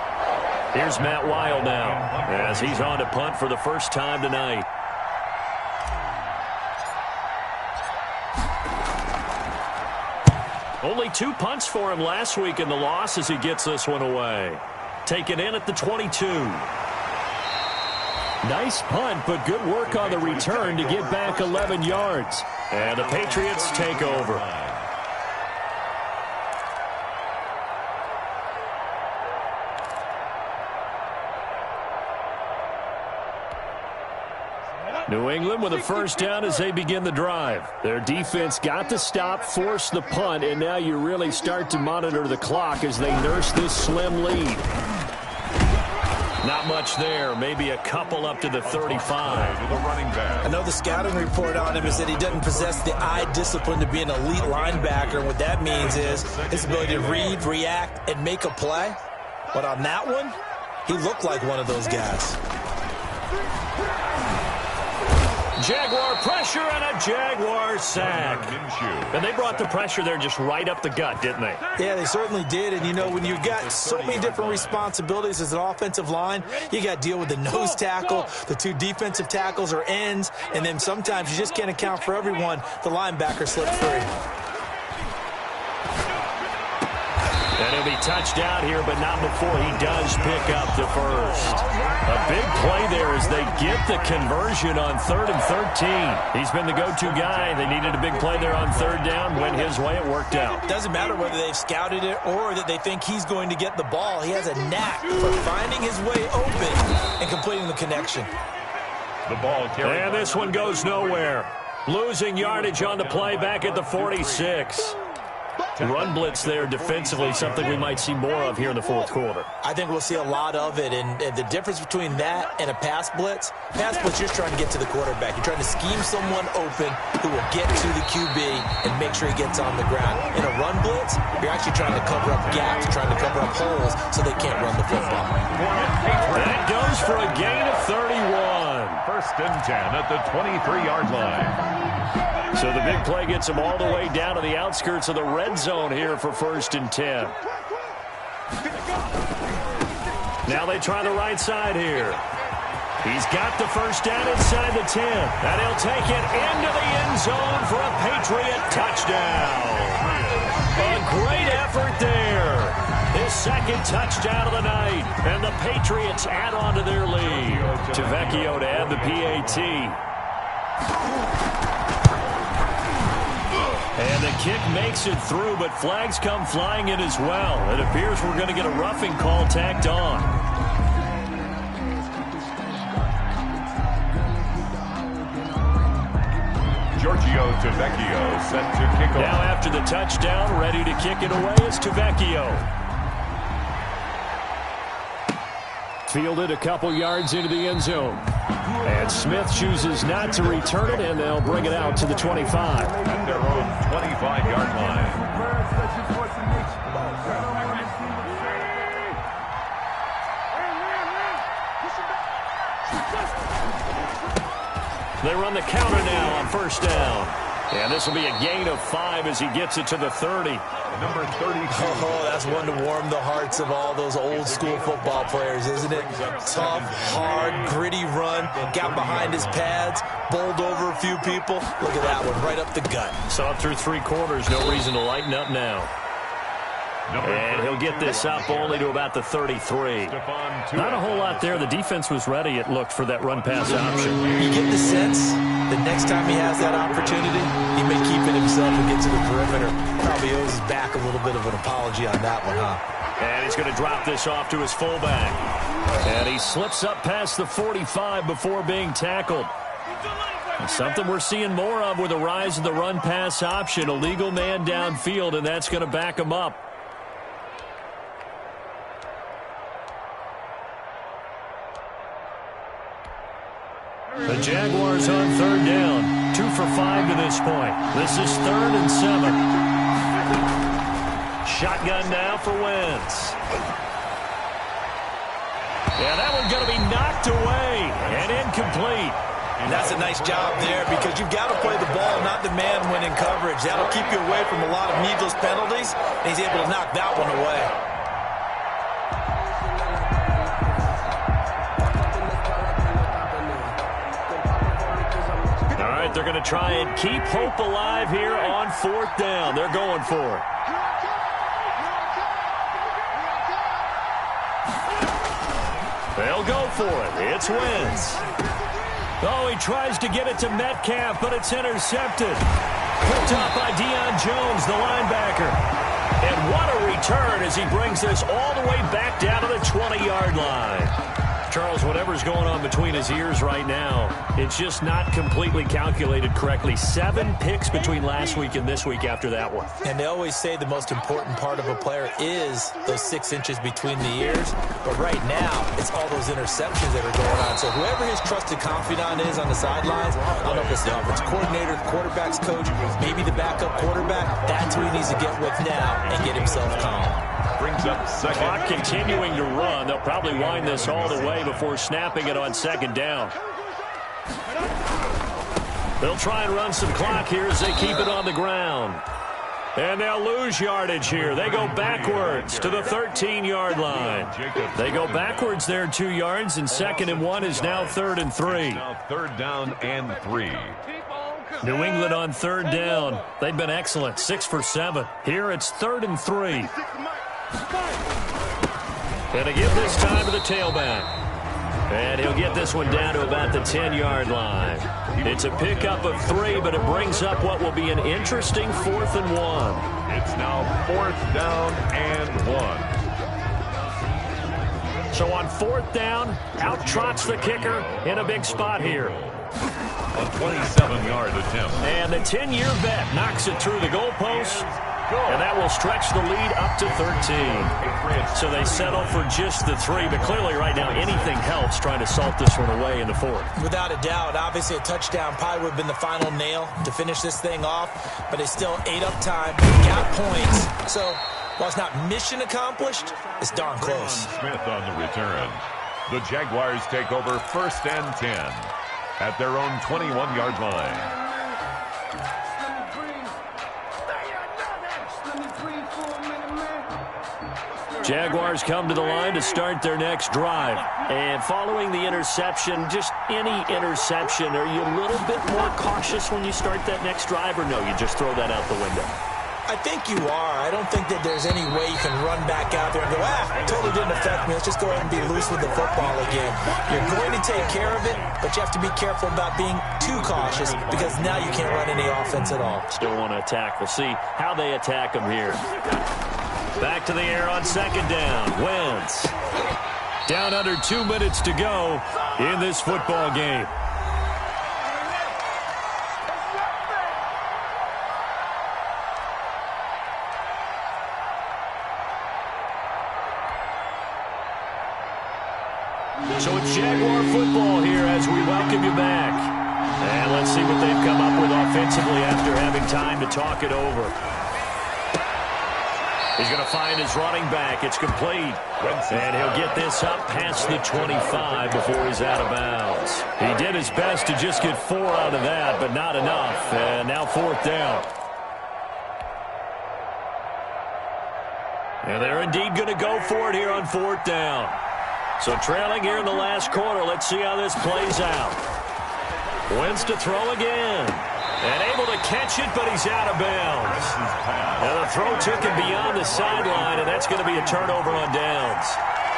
[SPEAKER 1] Here's Matt Weil now as he's on to punt for the first time tonight. Only 2 punts for him last week in the loss as he gets this one away. Taken in at the 22. Nice punt, but good work on the return to get back 11 yards. And the Patriots take over. New England with a first down as they begin the drive. Their defense got the stop, forced the punt, and now you really start to monitor the clock as they nurse this slim lead. Not much there, maybe a couple up to the 35.
[SPEAKER 3] I know the scouting report on him is that he doesn't possess the eye discipline to be an elite linebacker, and what that means is his ability to read, react, and make a play. But on that one, he looked like one of those guys.
[SPEAKER 1] Jaguar pressure and a Jaguar sack. And they brought the pressure there just right up the gut, didn't they?
[SPEAKER 3] Yeah, they certainly did. And, you know, when you've got so many different responsibilities as an offensive line, you got to deal with the nose tackle, the 2 defensive tackles or ends, and then sometimes you just can't account for everyone. The linebacker slipped free.
[SPEAKER 1] And he'll be touched out here, but not before he does pick up the first. A big play there as they get the conversion on 3rd and 13. He's been the go-to guy. They needed a big play there on 3rd down. Went his way. It worked out.
[SPEAKER 3] Doesn't matter whether they've scouted it or that they think he's going to get the ball. He has a knack for finding his way open and completing the connection.
[SPEAKER 2] The ball carried.
[SPEAKER 1] And this one goes nowhere. Losing yardage on the play back at the 46. Run blitz there defensively, something we might see more of here in the 4th quarter.
[SPEAKER 3] I think we'll see a lot of it, and the difference between that and a pass blitz, you're just trying to get to the quarterback. You're trying to scheme someone open who will get to the QB and make sure he gets on the ground. In a run blitz, you're actually trying to cover up gaps, trying to cover up holes so they can't run the football.
[SPEAKER 1] That goes for a gain of 31.
[SPEAKER 2] 1st and 10 at the 23-yard line.
[SPEAKER 1] So the big play gets him all the way down to the outskirts of the red zone here for 1st and 10. Now they try the right side here. He's got the first down inside the 10. And he'll take it into the end zone for a Patriot touchdown. A great effort there. His 2nd touchdown of the night. And the Patriots add on to their lead. Tavecchio to add the PAT. And the kick makes it through, but flags come flying in as well. It appears we're going to get a roughing call tacked on.
[SPEAKER 2] Giorgio Tavecchio set to kick off.
[SPEAKER 1] Now after the touchdown, ready to kick it away is Tavecchio. Fielded a couple yards into the end zone. And Smith chooses not to return it, and they'll bring it out to the 25.
[SPEAKER 2] At their own 25-yard line.
[SPEAKER 1] They run the counter now on 1st down. And this will be a gain of 5 as he gets it to the 30.
[SPEAKER 2] Number 32.
[SPEAKER 3] Oh, that's one to warm the hearts of all those old-school football players, isn't it? Tough, hard, gritty run. Got behind his pads, bowled over a few people. Look at that one, right up the gut.
[SPEAKER 1] Saw it through 3 quarters. No reason to lighten up now. And he'll get this up only to about the 33. Not a whole lot there. The defense was ready, it looked, for that run-pass option.
[SPEAKER 3] You get the sense that next time he has that opportunity, he may keep it himself and get to the perimeter. Probably owes his back a little bit of an apology on that one, huh?
[SPEAKER 1] And he's going to drop this off to his fullback. And he slips up past the 45 before being tackled. And something we're seeing more of with the rise of the run-pass option. A legal man downfield, and that's going to back him up. The Jaguars on third down. 2 for 5 to this point. This is 3rd and 7. Shotgun now for Wentz. Yeah, that one's going to be knocked away and incomplete.
[SPEAKER 3] And that's a nice job there because you've got to play the ball, not the man when in coverage. That'll keep you away from a lot of needless penalties. And he's able to knock that one away.
[SPEAKER 1] All right, they're going to try and keep hope alive here on 4th down. They're going for it. They'll go for it. It's Wentz. Oh, he tries to get it to Metcalf, but it's intercepted. Picked up by Deion Jones, the linebacker. And what a return as he brings this all the way back down to the 20-yard line. Charles, whatever's going on between his ears right now, it's just not completely calculated correctly. 7 picks between last week and this week after that one.
[SPEAKER 3] And they always say the most important part of a player is those 6 inches between the ears. But right now, it's all those interceptions that are going on. So whoever his trusted confidant is on the sidelines, I don't know if it's the offensive coordinator, the quarterback's coach, maybe the backup quarterback, that's who he needs to get with now and get himself calm.
[SPEAKER 2] Brings up second.
[SPEAKER 1] Clock continuing to run. They'll probably wind this all the way before snapping it on 2nd down. They'll try and run some clock here as they keep it on the ground. And they'll lose yardage here. They go backwards to the 13-yard line. They go backwards there 2 yards, and 2nd and 1 is now 3rd and 3.
[SPEAKER 2] Now 3rd down and 3.
[SPEAKER 1] New England on 3rd down. They've been excellent, 6 for 7. Here it's 3rd and 3. And to give this time to the tailback. And he'll get this one down to about the 10-yard line. It's a pickup of 3, but it brings up what will be an interesting 4th and 1.
[SPEAKER 2] It's now 4th down and 1.
[SPEAKER 1] So on 4th down, out trots the kicker in a big spot here.
[SPEAKER 2] A 27-yard attempt.
[SPEAKER 1] And the 10-year vet knocks it through the goalpost. And that will stretch the lead up to 13. So they settle for just the 3. But clearly right now anything helps trying to salt this one away in the 4th.
[SPEAKER 3] Without a doubt. Obviously a touchdown probably would have been the final nail to finish this thing off. But they still ate up time, got points. So while it's not mission accomplished, it's darn close.
[SPEAKER 2] Smith on the return. The Jaguars take over 1st and 10 at their own 21-yard line.
[SPEAKER 1] Jaguars come to the line to start their next drive. And following the interception, just any interception, are you a little bit more cautious when you start that next drive, or no, you just throw that out the window?
[SPEAKER 3] I think you are. I don't think that there's any way you can run back out there and go, it totally didn't affect me. Let's just go ahead and be loose with the football again. You're going to take care of it, but you have to be careful about being too cautious because now you can't run any offense at all.
[SPEAKER 1] Still want to attack. We'll see how they attack them here. Back to the air on 2nd down. Wentz. Down under 2 minutes to go in this football game. So it's Jaguar football here as we welcome you back. And let's see what they've come up with offensively after having time to talk it over. He's going to find his running back. It's complete. And he'll get this up past the 25 before he's out of bounds. He did his best to just get 4 out of that, but not enough. And now 4th down. And they're indeed going to go for it here on 4th down. So trailing here in the last quarter. Let's see how this plays out. Wins to throw again. And able to catch it, but he's out of bounds. Now the throw took him beyond the sideline, and that's going to be a turnover on downs.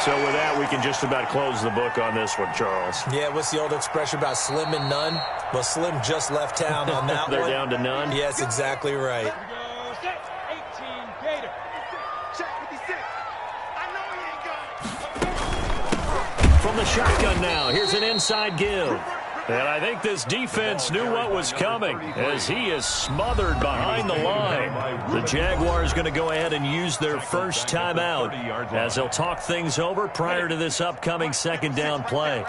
[SPEAKER 1] So with that, we can just about close the book on this one, Charles.
[SPEAKER 3] Yeah, what's the old expression about slim and none? Well, Slim just left town on that
[SPEAKER 1] They're
[SPEAKER 3] one.
[SPEAKER 1] down to none?
[SPEAKER 3] Yes, exactly right.
[SPEAKER 4] Set, 18, Gator. Check 56. I know he ain't got it.
[SPEAKER 1] From the shotgun now, here's an inside give. And I think this defense knew what was coming as he is smothered behind the line. The Jaguars going to go ahead and use their first timeout as they'll talk things over prior to this upcoming second down play.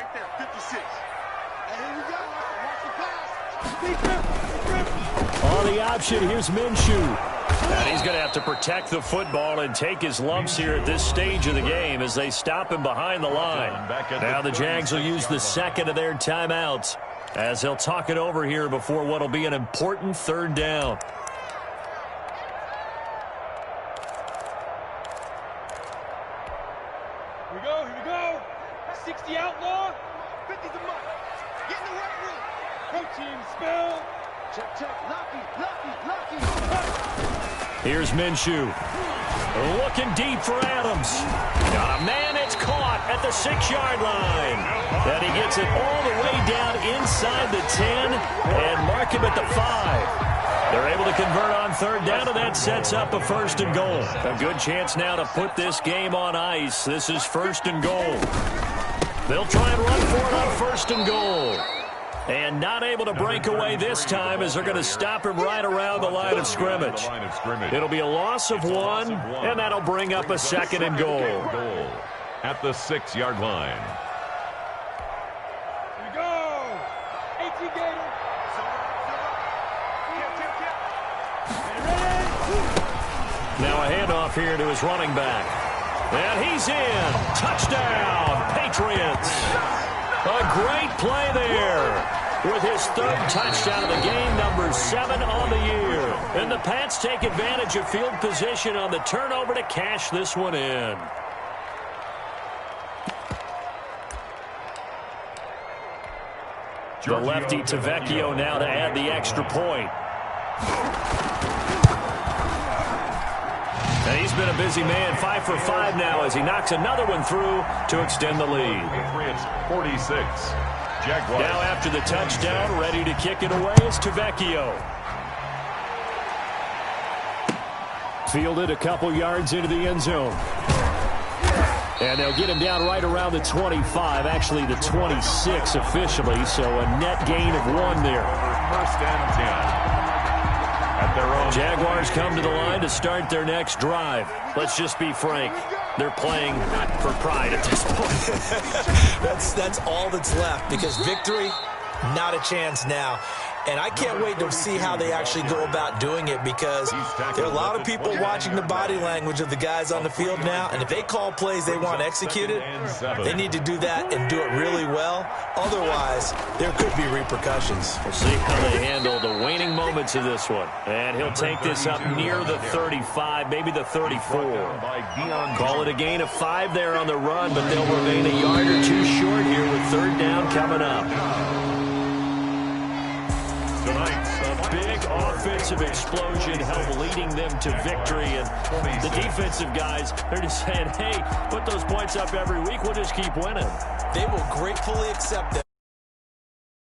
[SPEAKER 1] On the option, here's Minshew. And he's going to have to protect the football and take his lumps here at this stage of the game as they stop him behind the line. Now the Jags will use the second of their timeouts as they'll talk it over here before what will be an important third down.
[SPEAKER 4] Here we go. 60 outlaw. 50's a month. Get in the right room. Protein spell. Check. Lucky.
[SPEAKER 1] Here's Minshew. Looking deep for Adams. Got a man, it's caught at the 6-yard line. And he gets it all the way down inside the 10 and mark him at the 5. They're able to convert on third down, and that sets up a first and goal. A good chance now to put this game on ice. This is first and goal. They'll try and run for it on first and goal. And not able to break away this time as they're going to stop him right around the line of scrimmage. It'll be a loss of 1, and that'll bring up a second and goal.
[SPEAKER 2] At the 6-yard line.
[SPEAKER 4] Here we go. 18 Gator.
[SPEAKER 1] Now a handoff here to his running back. And he's in. Touchdown, Patriots. A great play there with his third touchdown of the game, number 7 on the year. And the Pats take advantage of field position on the turnover to cash this one in. The lefty to Vecchio now to add the extra point. And he's been a busy man, 5 for 5 now as he knocks another one through to extend the lead.
[SPEAKER 2] Patriots 46. Jaguars.
[SPEAKER 1] Now after the touchdown, ready to kick it away is Tavecchio. Fielded a couple yards into the end zone. And they'll get him down right around the 25, actually the 26 officially, so a net gain of 1 there.
[SPEAKER 2] First and 10. At their own.
[SPEAKER 1] Jaguars come to the line to start their next drive. Let's just be frank. They're playing for pride at this point.
[SPEAKER 3] That's all that's left because victory, not a chance now. And I can't wait to see how they actually go about doing it because there are a lot of people watching the body language of the guys on the field now. And if they call plays they want executed, they need to do that and do it really well. Otherwise, there could be repercussions.
[SPEAKER 1] We'll see how they handle the waning moments of this one. And he'll take this up near the 35, maybe the 34. Call it a gain of 5 there on the run, but they'll remain a yard or 2 short here with third down coming up. A big offensive explosion helped leading them to victory, and the defensive guys, they're just saying, hey, put those points up every week, we'll just keep winning.
[SPEAKER 3] They will gratefully accept them.